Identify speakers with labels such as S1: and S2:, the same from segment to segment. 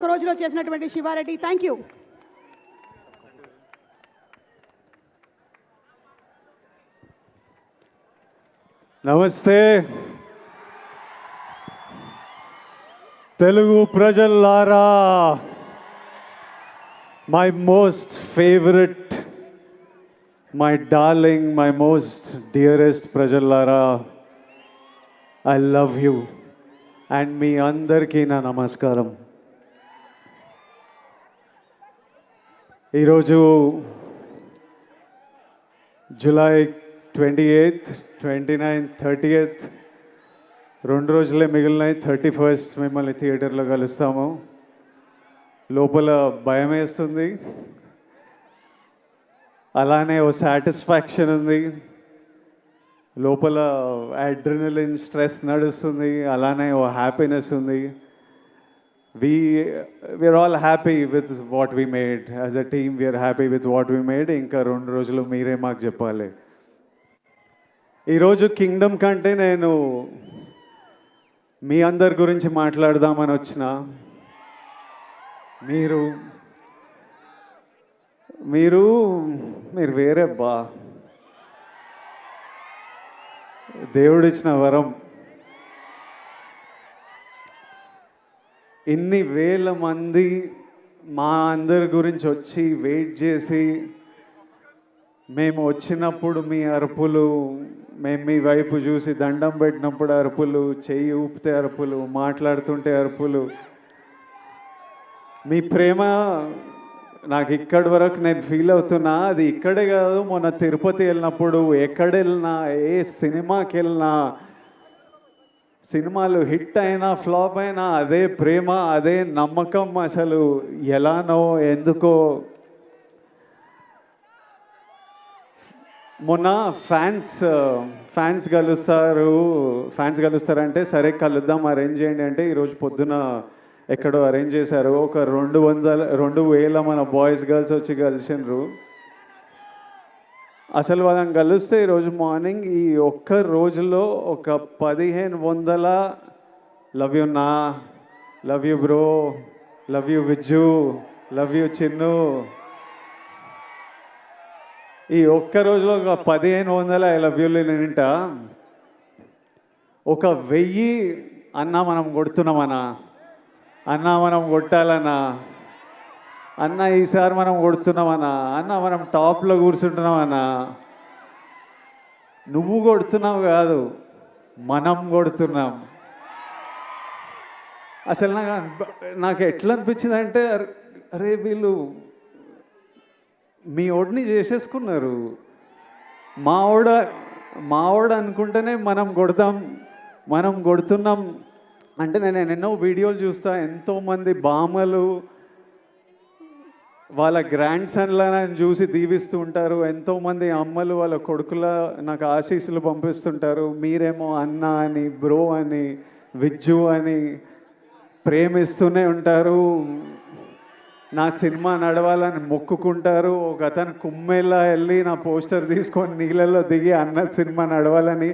S1: ఒక రోజులో చేసినటువంటి శివారెడ్డి, థ్యాంక్ యూ.
S2: నమస్తే తెలుగు ప్రజల్లారా, my most favourite, my darling, my most dearest ప్రజల్లారా, ఐ లవ్ యూ అండ్ మీ అందరికీ నా నమస్కారం. ఈరోజు జూలై 28th, 29th, 30th 2 రోజులే మిగిలినాయి. 31st మిమ్మల్ని థియేటర్లో కలుస్తాము. లోపల భయం వేస్తుంది, అలానే ఓ సాటిస్ఫాక్షన్ ఉంది. లోపల అడ్రినలిన్ స్ట్రెస్ నడుస్తుంది, అలానే ఓ హ్యాపీనెస్ ఉంది. we're all happy with what we made. As a team, we are happy with what we made. ఇంకా 2 రోజులు మీరే మాకు చెప్పాలి. ఈరోజు కింగ్డమ్ కంటే నేను మీ అందరి గురించి మాట్లాడదామని వచ్చిన. మీరు మీరు మీరు వేరే బా, దేవుడిచ్చిన వరం. ఇన్ని వేల మంది మా అందరి గురించి వచ్చి వెయిట్ చేసి, మేము వచ్చినప్పుడు మీ అరుపులు, మేము మీ వైపు చూసి దండం పెట్టినప్పుడు అరుపులు, చెయ్యి ఊపితే అరుపులు, మాట్లాడుతుంటే అరుపులు, మీ ప్రేమ నాకు ఇక్కడి వరకు నేను ఫీల్ అవుతున్నా. అది ఇక్కడే కాదు, మొన్న తిరుపతి వెళ్ళినప్పుడు, ఎక్కడ వెళ్ళినా, ఏ సినిమాకి వెళ్ళినా, సినిమాలు హిట్ అయినా ఫ్లాప్ అయినా అదే ప్రేమ, అదే నమ్మకం. అసలు ఎలానో ఎందుకో. మొన్న ఫ్యాన్స్ కలుస్తారంటే సరే కలుద్దాం, అరేంజ్ చేయండి అంటే ఈరోజు పొద్దున ఎక్కడో అరేంజ్ చేశారు. ఒక 2,000 మన బాయ్స్ గర్ల్స్ వచ్చి కలిసినారు. అసలు వాళ్ళని కలిస్తే ఈరోజు మార్నింగ్ ఈ ఒక్క రోజులో ఒక 1,500 లవ్ యూ నా, love you bro, love you Vijju, love you Chinnu, ఈ ఒక్క రోజులో ఒక 1,500 ఐ లవ్ యూలు నింట. ఒక 1000 అన్నా మనం కొడుతున్నామన్నా, అన్నా మనం కొట్టాలన్నా, అన్న ఈసారి మనం కొడుతున్నామన్నా, అన్న మనం టాప్లో కూర్చుంటున్నామన్నా. నువ్వు కొడుతున్నావు కాదు, మనం కొడుతున్నాం. అసలు నాకు ఎట్లా అనిపించింది అంటే, అరే వీళ్ళు మీ ఓడిని చేసేసుకున్నారు. మావాడు అనుకుంటేనే మనం కొడుతున్నాం. అంటే నేను ఎన్నో వీడియోలు చూస్తా, ఎంతోమంది బామ్మలు వాళ్ళ గ్రాండ్ సన్లను చూసి దీవిస్తూ ఉంటారు. ఎంతోమంది అమ్మలు వాళ్ళ కొడుకుల నాకు ఆశీస్సులు పంపిస్తుంటారు. మీరేమో అన్న అని, బ్రో అని, విజ్జు అని ప్రేమిస్తూనే ఉంటారు. నా సినిమా నడవాలని మొక్కుకుంటారు. ఒక అతను కుమ్మెల్లా వెళ్ళి నా పోస్టర్ తీసుకొని నీళ్ళల్లో దిగి అన్న సినిమా నడవాలని.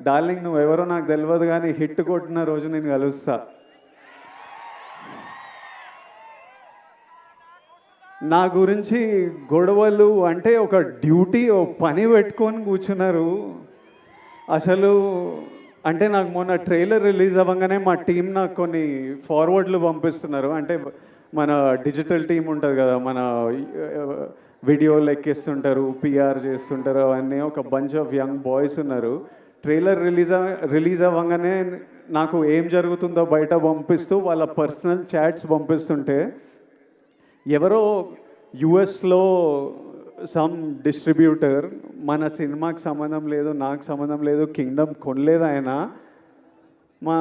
S2: డార్లింగ్ నువ్వెవరో నాకు తెలియదు, కానీ హిట్ కొట్టిన రోజు నేను కలుస్తా. నా గురించి గొడవలు అంటే ఒక డ్యూటీ, ఓ పని పెట్టుకొని కూర్చున్నారు. అసలు అంటే నాకు మొన్న ట్రైలర్ రిలీజ్ అవ్వగానే మా టీం నాకు కొన్ని ఫార్వర్డ్లు పంపిస్తున్నారు. అంటే మన డిజిటల్ టీం ఉంటుంది కదా, మన వీడియోలు ఎక్కిస్తుంటారు, పిఆర్ చేస్తుంటారు, అవన్నీ ఒక బంచ్ ఆఫ్ యంగ్ బాయ్స్ ఉన్నారు. ట్రైలర్ రిలీజ్ అవ్వగానే నాకు ఏం జరుగుతుందో బయట పంపిస్తూ వాళ్ళ పర్సనల్ చాట్స్ పంపిస్తుంటే, ఎవరో యుఎస్లో సమ్ డిస్ట్రిబ్యూటర్, మన సినిమాకి సంబంధం లేదు, నాకు సంబంధం లేదు, కింగ్డమ్ కొనలేదు ఆయన, మా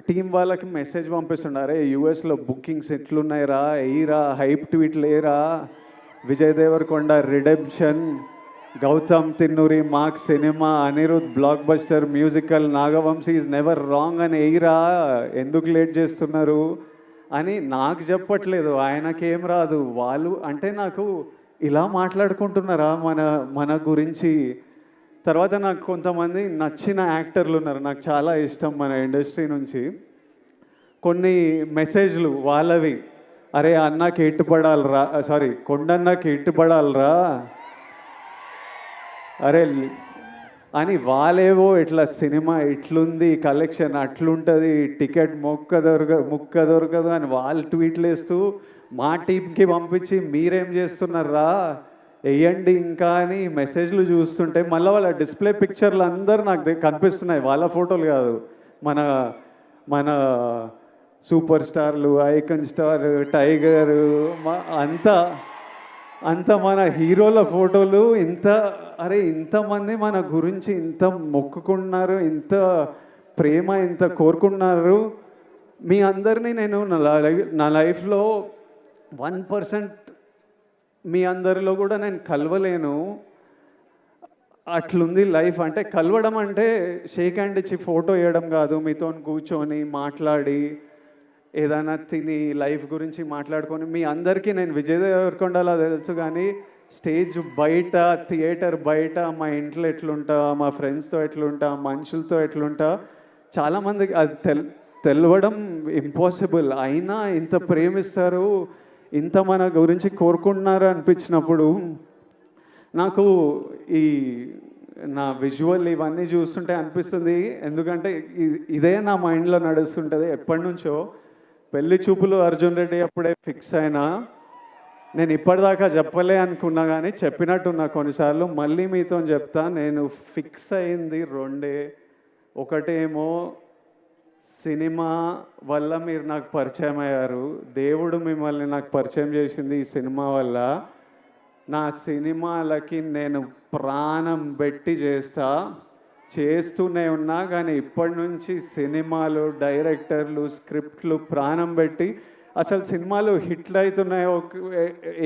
S2: టీం వాళ్ళకి మెసేజ్ పంపిస్తున్నారు, యుఎస్లో బుకింగ్స్ ఎట్లున్నాయిరా, ఎయిరా, హైప్ ట్వీట్లు ఏరా, Vijay Deverakonda redemption, Gowtam Tinnanuri mark cinema, Anirudh blockbuster musical, Nagavamsi is never wrong అని ఎయిరా, ఎందుకు లేట్ చేస్తున్నారు అని నాకు చెప్పట్లేదు. ఆయనకేం రాదు. వాళ్ళు అంటే నాకు ఇలా మాట్లాడుకుంటున్నారా మన గురించి. తర్వాత నాకు కొంతమంది నచ్చిన యాక్టర్లు ఉన్నారు, నాకు చాలా ఇష్టం మన ఇండస్ట్రీ నుంచి. కొన్ని మెసేజ్లు వాళ్ళవి, అరే అన్నకి ఎట్టుపడాలరా, సారీ కొండన్నకి ఎట్టుపడాలరా, అరే అని వాళ్ళేవో ఇట్లా సినిమా ఇట్లుంది, కలెక్షన్ అట్లుంటుంది, టికెట్ ముక్క దొరకదు అని వాళ్ళు ట్వీట్లు వేస్తూ మా టీంకి పంపించి మీరేం చేస్తున్నారా వేయండి ఇంకా అని మెసేజ్లు చూస్తుంటే మళ్ళీ వాళ్ళ డిస్ప్లే పిక్చర్లు అందరూ నాకు కనిపిస్తున్నాయి, వాళ్ళ ఫోటోలు కాదు, మన మన సూపర్ స్టార్లు, ఐకన్ స్టార్, టైగర్, అంత మన హీరోల ఫోటోలు. అరే ఇంతమంది మన గురించి ఇంత మొక్కుకున్నారు, ఇంత ప్రేమ ఇంత కోరుకున్నారు. మీ అందరినీ నేను నా లైఫ్లో 1% మీ అందరిలో కూడా నేను కలవలేను. అట్లుంది లైఫ్. అంటే కలవడం అంటే షేక్ హ్యాండ్ ఇచ్చి ఫోటో వేయడం కాదు, మీతో కూర్చొని మాట్లాడి ఏదైనా తిని లైఫ్ గురించి మాట్లాడుకొని. మీ అందరికీ నేను విజయ్ దేవరకొండలా తెలుసు, కానీ స్టేజ్ బయట, థియేటర్ బయట, మా ఇంట్లో ఎట్లుంటా, మా ఫ్రెండ్స్తో ఎట్లుంటా, మనుషులతో ఎట్లుంటా, చాలామందికి అది తెలవడం ఇంపాసిబుల్. అయినా ఇంత ప్రేమిస్తారు, ఇంత మన గురించి కోరుకుంటున్నారు అనిపించినప్పుడు నాకు ఈ నా విజువల్ ఇవన్నీ చూస్తుంటే అనిపిస్తుంది. ఎందుకంటే ఇదే నా మైండ్లో నడుస్తుంటుంది ఎప్పటి నుంచో. పెళ్లి చూపులు అర్జున్ రెడ్డి అప్పుడే ఫిక్స్ అయినా, నేను ఇప్పటిదాకా చెప్పలే అనుకున్నా కానీ చెప్పినట్టున్నా కొన్నిసార్లు. మళ్ళీ మీతో చెప్తా, నేను ఫిక్స్ అయింది రెండే. ఒకటేమో సినిమా వల్ల మీరు నాకు పరిచయం అయ్యారు, దేవుడు మిమ్మల్ని నాకు పరిచయం చేసింది ఈ సినిమా వల్ల. నా సినిమాలకి నేను ప్రాణం పెట్టి చేస్తూనే ఉన్నా, కానీ ఇప్పటి నుంచి సినిమాలు, డైరెక్టర్లు, స్క్రిప్ట్లు ప్రాణం పెట్టి, అసలు సినిమాలు హిట్లు అవుతున్నాయో,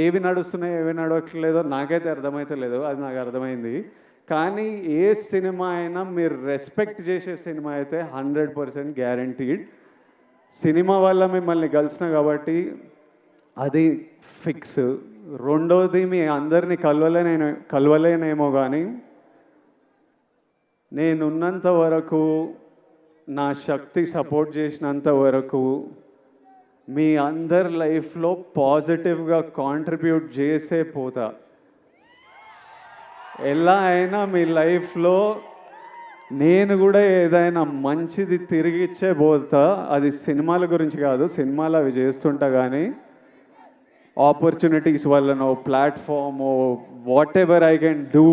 S2: ఏవి నడుస్తున్నాయో ఏవి నడవట్లేదో నాకైతే అర్థమవుతలేదు, అది నాకు అర్థమైంది. కానీ ఏ సినిమా అయినా మీరు రెస్పెక్ట్ చేసే సినిమా అయితే 100% గ్యారంటీడ్. సినిమా వల్ల మిమ్మల్ని కలిసిన కాబట్టి అది ఫిక్స్. రెండోది, మీ అందరినీ కలవలేనేమో కానీ నేనున్నంత వరకు, నా శక్తి సపోర్ట్ చేసినంత వరకు మీ అందరి లైఫ్లో పాజిటివ్గా కాంట్రిబ్యూట్ చేసే పోతా. ఎలా అయినా మీ లైఫ్లో నేను కూడా ఏదైనా మంచిది తిరిగిచ్చే పోతా. అది సినిమాల గురించి కాదు, సినిమాలు అవి చేస్తుంటా, కానీ ఆపర్చునిటీస్ వల్లనో, ప్లాట్ఫామో, whatever I can do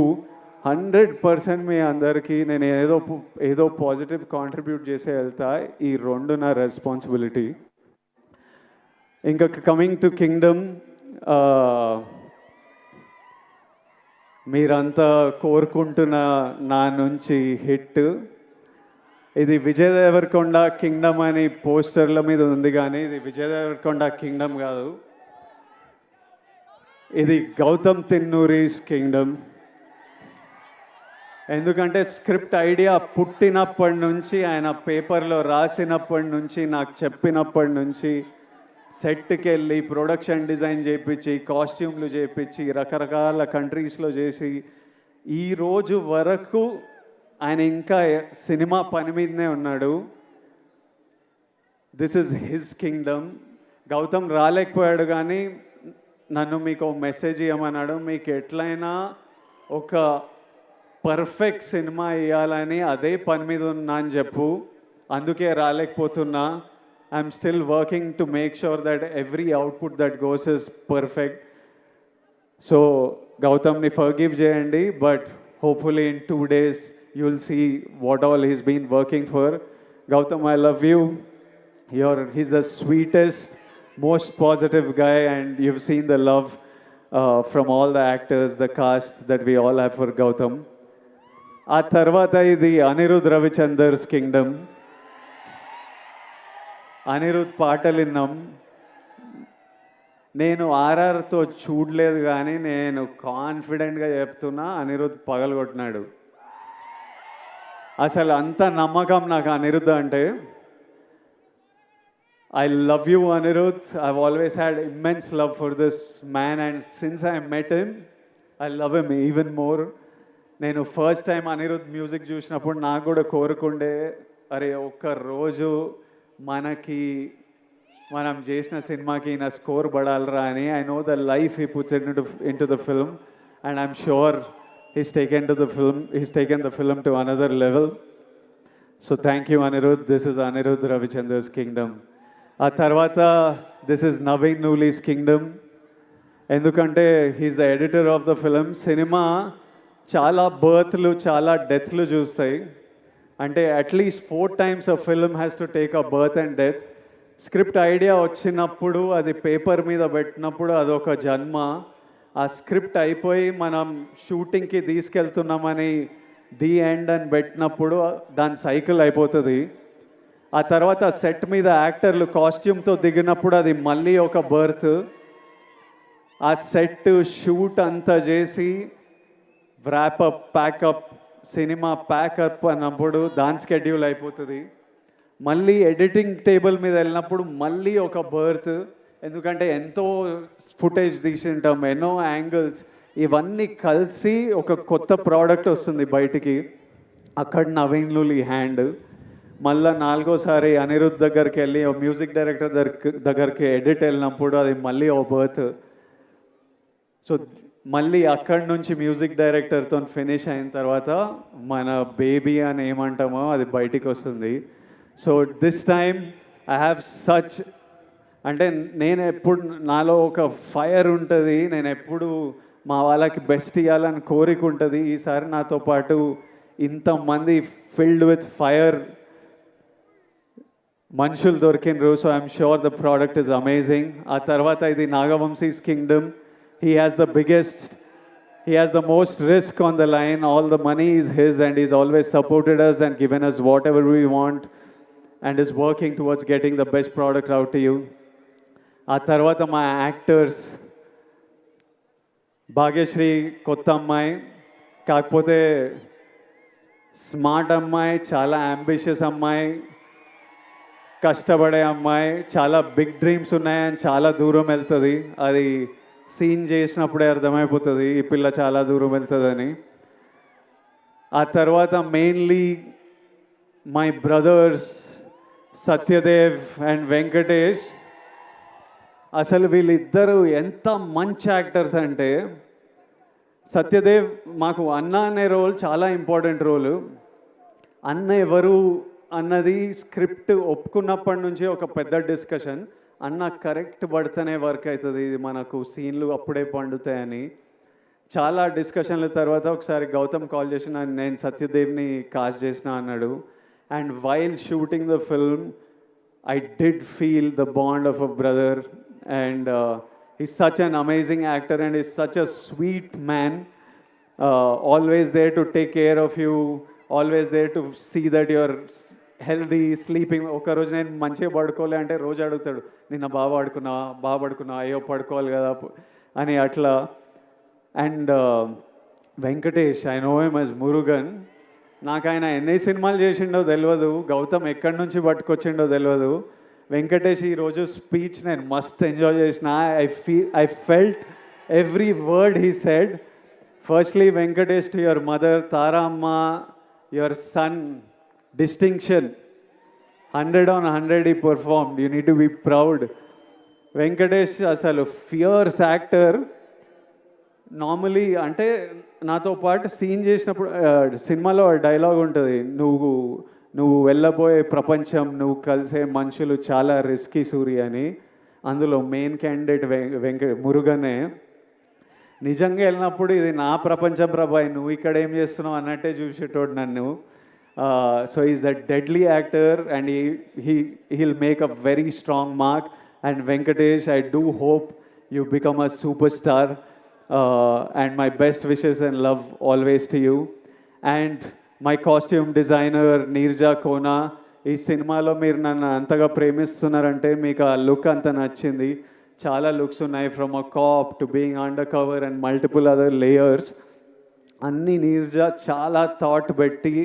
S2: 100% మీ అందరికీ నేను ఏదో పాజిటివ్ కాంట్రిబ్యూట్ చేసే వెళ్తా. ఈ రెండు నా రెస్పాన్సిబిలిటీ. ఇంకా కమింగ్ టు కింగ్డమ్, మీరంతా కోరుకుంటున్న నా నుంచి హిట్. ఇది విజయ్ దేవరకొండ కింగ్డమ్ అని పోస్టర్ల మీద ఉంది, కానీ ఇది విజయ్ దేవరకొండ కింగ్డమ్ కాదు, ఇది గౌతమ్ తిన్నూరీస్ కింగ్డమ్. ఎందుకంటే స్క్రిప్ట్ ఐడియా పుట్టినప్పటి నుంచి, ఆయన పేపర్లో రాసినప్పటి నుంచి, నాకు చెప్పినప్పటి నుంచి, సెట్కి వెళ్ళి ప్రొడక్షన్ డిజైన్ చేయించి, కాస్ట్యూమ్లు చేయించి, రకరకాల కంట్రీస్లో చేసి, ఈరోజు వరకు ఆయన ఇంకా సినిమా పని మీదనే ఉన్నాడు. This is his kingdom. Gautham రాలేకపోయాడు, కానీ నన్ను మీకు మెసేజ్ ఇవ్వమన్నాడు. మీకు ఎట్లయినా ఒక పర్ఫెక్ట్ సినిమా ఇవ్వాలని అదే పని మీద ఉన్నా అని చెప్పు, అందుకే రాలేకపోతున్నా. I'm still working to make sure that every అవుట్పుట్ that goes is perfect. So గౌతమ్ని ఫర్గివ్ చేయండి, but hopefully in 2 days you will see what all he's been working for. Gautam, I love you. He's the sweetest, most positive guy, and you've seen the love from all the actors, the cast that we all have for Gautam. ఆ తర్వాత ఇది Anirudh రవిచందర్స్ Kingdom. Anirudh పాటలు విన్నాం. నేను ఆర్ఆర్తో చూడలేదు, కానీ నేను కాన్ఫిడెంట్గా చెప్తున్నా, అనిరుద్ పగలగొట్టినాడు. అసలు అంత నమ్మకం నాకు అనిరుద్ అంటే. I love you, Anirudh. I've always had immense love for this man, and since I met him, I love him even more. నేను ఫస్ట్ టైం అనిరుద్ మ్యూజిక్ చూసినప్పుడు నాకు కూడా కోరుకుండే, అరే ఒక్క రోజు మనకి మనం చేసిన సినిమాకి నా స్కోర్ పడాలరా అని I know the life he puts in to the film and I'm sure he's taken the film to another level. So thank you, Anirudh. This is Anirudh Ravichandra's Kingdom. ఆ తర్వాత this is Naveen Nooli's Kingdom. ఎందుకంటే he's the editor of the film. Cinema చాలా బర్త్లు చాలా డెత్లు చూస్తాయి. అంటే at least 4 times a film has to take a birth and death. Script idea వచ్చినప్పుడు అది paper మీద పెట్టినప్పుడు అదొక జన్మ. ఆ స్క్రిప్ట్ అయిపోయి మనం షూటింగ్కి తీసుకెళ్తున్నామని ది ఎండ్ అని పెట్టినప్పుడు దాని సైకిల్ అయిపోతుంది. ఆ తర్వాత సెట్ మీద యాక్టర్లు కాస్ట్యూమ్తో దిగినప్పుడు అది మళ్ళీ ఒక బర్త్. ఆ సెట్ షూట్ అంతా చేసి వ్రాపప్ ప్యాకప్ సినిమా ప్యాకప్ అన్నప్పుడు దాని స్కెడ్యూల్ అయిపోతుంది. మళ్ళీ ఎడిటింగ్ టేబుల్ మీద వెళ్ళినప్పుడు మళ్ళీ ఒక బర్త్. ఎందుకంటే ఎంతో ఫుటేజ్ తీసింటాం, ఎన్నో యాంగిల్స్, ఇవన్నీ కలిసి ఒక కొత్త ప్రోడక్ట్ వస్తుంది బయటికి. అక్కడ నవీన్ లూలి హ్యాండ్. మళ్ళీ 4వసారి అనిరుద్ధ్ దగ్గరికి వెళ్ళి మ్యూజిక్ డైరెక్టర్ దగ్గరికి ఎడిట్ వెళ్ళినప్పుడు అది మళ్ళీ ఓ బర్త్. సో మళ్ళీ అక్కడి నుంచి మ్యూజిక్ డైరెక్టర్తో ఫినిష్ అయిన తర్వాత మన బేబీ అని ఏమంటామో అది బయటికి వస్తుంది. So this time I have such, అంటే నేను ఎప్పుడు నాలో ఒక ఫైర్ ఉంటుంది, నేను ఎప్పుడు మా వాళ్ళకి బెస్ట్ ఇవ్వాలని కోరిక ఉంటుంది. ఈసారి నాతో పాటు ఇంతమంది ఫిల్డ్ విత్ ఫైర్ మనుషులు దొరికినరు. So I'm sure the product is amazing. ఆ తర్వాత ఇది Naga Vamsi's kingdom. He has the most risk on the line. All the money is his and he's always supported us and given us whatever we want and is working towards getting the best product out to you. ఆ తర్వాత మా actors, Bhagyashree కొత్త అమ్మాయి, కాకపోతే smart అమ్మాయి, చాలా ambitious అమ్మాయి, కష్టపడే అమ్మాయి, చాలా బిగ్ డ్రీమ్స్ ఉన్నాయని చాలా దూరం వెళ్తుంది. అది సీన్ చేసినప్పుడే అర్థమైపోతుంది ఈ పిల్ల చాలా దూరం వెళ్తుందని. ఆ తర్వాత mainly my brothers Satyadev and Venkatesh. అసలు వీళ్ళిద్దరూ ఎంత మంచి యాక్టర్స్ అంటే, సత్యదేవ్ మాకు అన్న అనే రోల్ చాలా ఇంపార్టెంట్ రోలు. అన్న ఎవరు అన్నది స్క్రిప్ట్ ఒప్పుకున్నప్పటి నుంచి ఒక పెద్ద డిస్కషన్. అన్న కరెక్ట్ పడితేనే వర్క్ అవుతుంది, ఇది మనకు సీన్లు అప్పుడే పండుతాయని చాలా డిస్కషన్ల తర్వాత ఒకసారి గౌతమ్ కాల్ చేసిన, నేను సత్యదేవ్ని కాస్ట్ చేసిన అన్నాడు. And while shooting the film I did feel the bond of a brother. And he's such an amazing actor and he's such a sweet man, always there to take care of you, always there to see that you're healthy, sleeping. ఒక రోజు నేను మంచిగా పడుకోలే అంటే రోజు అడుగుతాడు, నిన్న బాగా పడుకున్నా, అయ్యో పడుకోవాలి కదా అని అట్లా. And Venkatesh, I know him as Murugan. నాకు ఆయన ఎన్ని సినిమాలు చేసిండో తెలియదు, గౌతమ్ ఎక్కడి నుంచి పట్టుకొచ్చిండో తెలియదు. వెంకటేష్ ఈరోజు స్పీచ్ నేను మస్త్ ఎంజాయ్ చేసిన. I felt every word he said. Firstly Venkatesh, to your mother Tara అమ్మ, your son distinction, 100 on 100 he performed. You need to be proud. Venkatesh అసలు ఫియర్స్ యాక్టర్. నార్మలీ అంటే నాతో పాటు సీన్ చేసినప్పుడు సినిమాలో డైలాగ్ ఉంటుంది, నువ్వు వెళ్ళబోయే ప్రపంచం, నువ్వు కలిసే మనుషులు చాలా రిస్కీ సూరి అని. అందులో మెయిన్ క్యాండిడేట్ మురుగనే. నిజంగా వెళ్ళినప్పుడు ఇది నా ప్రపంచం ప్రభాయ్, నువ్వు ఇక్కడ ఏం చేస్తున్నావు అన్నట్టే చూసేటోడు నన్ను. So he's a deadly actor and he'll make a very strong mark. And Venkatesh, I do hope you become a superstar, and my best wishes and love always to you. And my costume designer Neerja Kona, ఈ సినిమాలో మీరు నన్ను అంతగా ప్రేమిస్తున్నారంటే మీకు ఆ look అంత నచ్చింది. చాలా లుక్స్ ఉన్నాయి, from a cap to being under cover and multiple other layers. అన్నీ నీర్జా చాలా థాట్ పెట్టి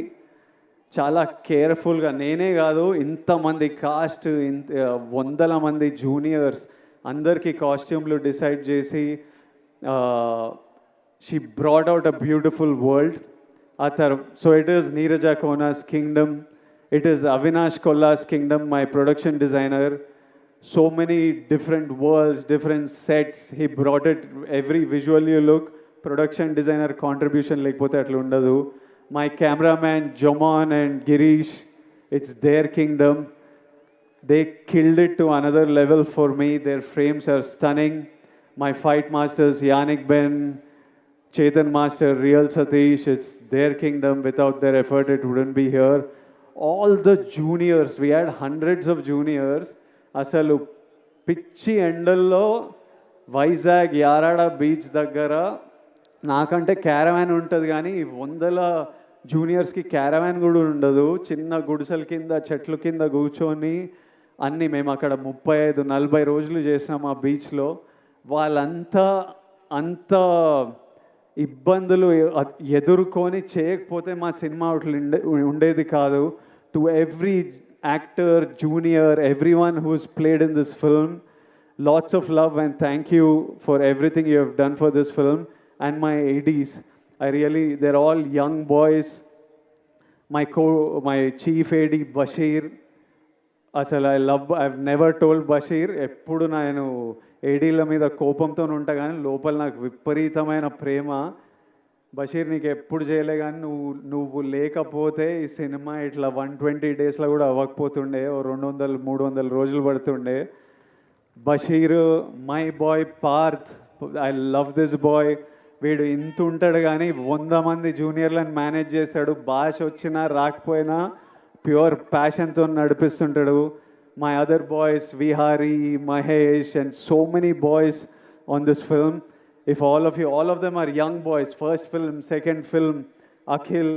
S2: చాలా కేర్ఫుల్గా, నేనే కాదు ఇంతమంది కాస్ట్, వందల మంది జూనియర్స్ అందరికీ కాస్ట్యూమ్లు డిసైడ్ చేసి she brought out a beautiful world. So it is Neeraja Kona's kingdom. It is Avinash Kolla's kingdom, my production designer. So many different worlds, different sets. He brought it, every visual you look, production designer contribution lekapothe atla undadu. My cameraman Jomon and Girish, it's their kingdom. They killed it to another level for me. Their frames are stunning. My fight masters Yannick Ben, Chetan Master, Real Satish, it's their kingdom. Without their effort, it wouldn't be here. All the juniors, we had hundreds of juniors. అసలు పిచ్చి ఎండల్లో Vizag Yarada beach దగ్గర నాకంటే caravan ఉంటుంది కానీ వందల జూనియర్స్కి caravan కూడా ఉండదు. చిన్న గుడిసెల కింద చెట్ల కింద కూర్చొని అన్నీ మేము అక్కడ 35-40 రోజులు చేసినాం ఆ బీచ్లో. వాళ్ళంతా అంత ఇబ్బందులు ఎదుర్కొని చేయకపోతే మా సినిమా ఉండేది కాదు. To every actor, junior, everyone who's played in this film, lots of love and thank you for everything you have done for this film. And my ADs, they're all young boys. My chief AD Bashir, అసలు I've never told Bashir, ఎప్పుడు నేను ఏడీల మీద కోపంతో ఉంటా కానీ లోపల నాకు విపరీతమైన ప్రేమ. బషీర్ నీకు ఎప్పుడు చేయలే కానీ నువ్వు లేకపోతే ఈ సినిమా ఇట్లా 120 డేస్లో కూడా అవ్వకపోతుండే, 200-300 రోజులు పడుతుండే. Basheer, my boy Parth, I love this boy. వీడు ఇంత ఉంటాడు కానీ 100 మంది జూనియర్లను మేనేజ్ చేస్తాడు. భాష వచ్చినా రాకపోయినా ప్యూర్ ప్యాషన్తో నడిపిస్తుంటాడు. My other boys Vihari, Mahesh and so many boys on this film. If all of them are young boys, first film, second film, Akhil,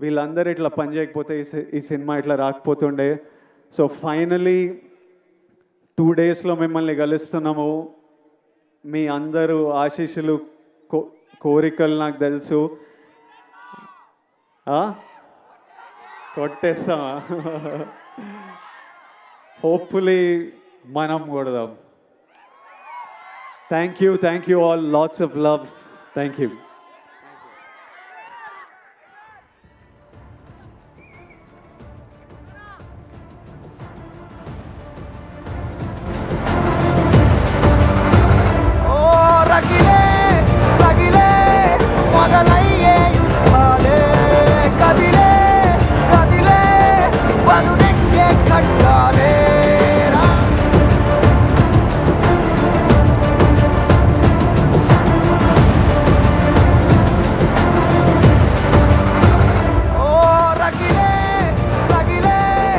S2: వీళ్ళందరూ ఇట్లా పని చేయకపోతే ఈ సినిమా ఇట్లా రాకపోతుండే. సో ఫైనలీ 2 డేస్లో మిమ్మల్ని కలుస్తున్నాము. మీ అందరూ ఆశీస్సులు, కోరికలు నాకు తెలుసు. కొట్టేస్తామా? హోప్ఫుల్లీ మనం కొడదాం. Thank you all. Lots of love. Thank you.